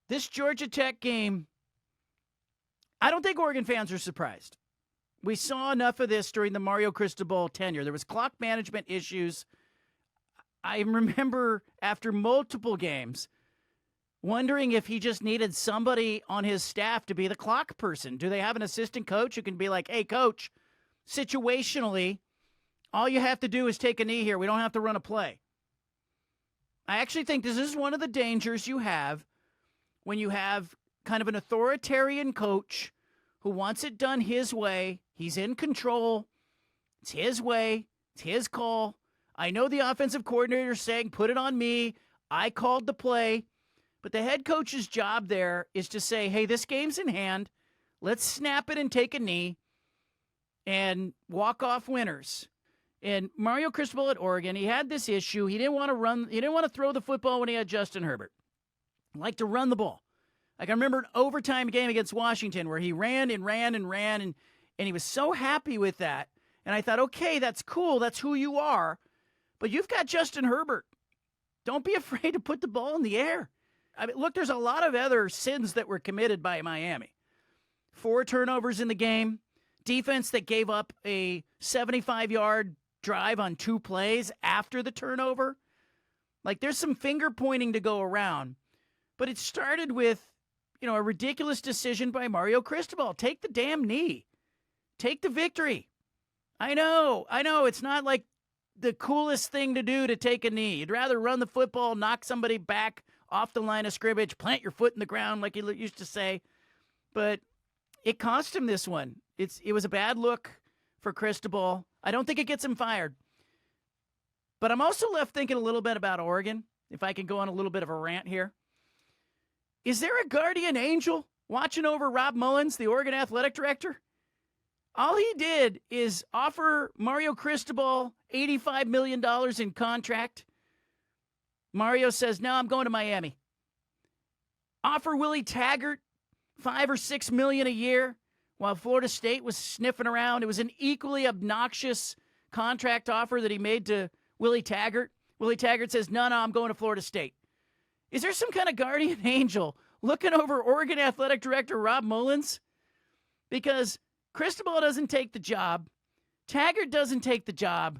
This Georgia Tech game, I don't think Oregon fans are surprised. We saw enough of this during the Mario Cristobal tenure. There was clock management issues. I remember after multiple games wondering if he just needed somebody on his staff to be the clock person. Do they have an assistant coach who can be like, hey, coach, situationally, all you have to do is take a knee here. We don't have to run a play. I actually think this is one of the dangers you have when you have kind of an authoritarian coach who wants it done his way. He's in control. It's his way. It's his call. I know the offensive coordinator is saying, put it on me. I called the play. But the head coach's job there is to say, hey, this game's in hand. Let's snap it and take a knee and walk off winners. And Mario Cristobal at Oregon, he had this issue. He didn't want to run. He didn't want to throw the football when he had Justin Herbert. He liked to run the ball. Like I remember an overtime game against Washington where he ran, and he was so happy with that. And I thought, okay, that's cool. That's who you are. But you've got Justin Herbert. Don't be afraid to put the ball in the air. I mean, look, there's a lot of other sins that were committed by Miami. 4 turnovers in the game. Defense that gave up a 75-yard drive on 2 plays after the turnover. Like, there's some finger pointing to go around. But it started with, a ridiculous decision by Mario Cristobal. Take the damn knee. Take the victory. I know. It's not like the coolest thing to do to take a knee. You'd rather run the football, knock somebody back off the line of scrimmage, plant your foot in the ground like you used to say. But it cost him this one. It was a bad look for Cristobal. I don't think it gets him fired. But I'm also left thinking a little bit about Oregon, if I can go on a little bit of a rant here. Is there a guardian angel watching over Rob Mullins, the Oregon athletic director? All he did is offer Mario Cristobal $85 million in contract. Mario says, no, I'm going to Miami. Offer Willie Taggart $5 or $6 million a year while Florida State was sniffing around. It was an equally obnoxious contract offer that he made to Willie Taggart. Willie Taggart says, no, I'm going to Florida State. Is there some kind of guardian angel looking over Oregon athletic director Rob Mullins? Because Cristobal doesn't take the job. Taggart doesn't take the job.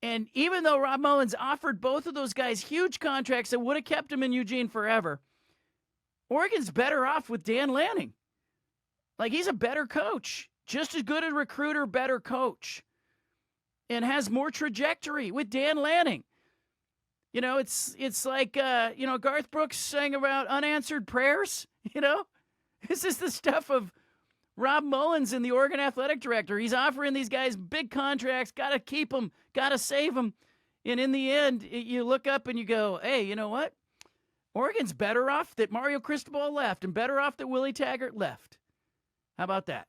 And even though Rob Mullins offered both of those guys huge contracts that would have kept him in Eugene forever, Oregon's better off with Dan Lanning. Like, he's a better coach. Just as good a recruiter, better coach. And has more trajectory with Dan Lanning. It's like, Garth Brooks sang about unanswered prayers, This is the stuff of Rob Mullins and the Oregon athletic director. He's offering these guys big contracts, got to keep them, got to save them. And in the end, you look up and you go, hey, you know what? Oregon's better off that Mario Cristobal left and better off that Willie Taggart left. How about that?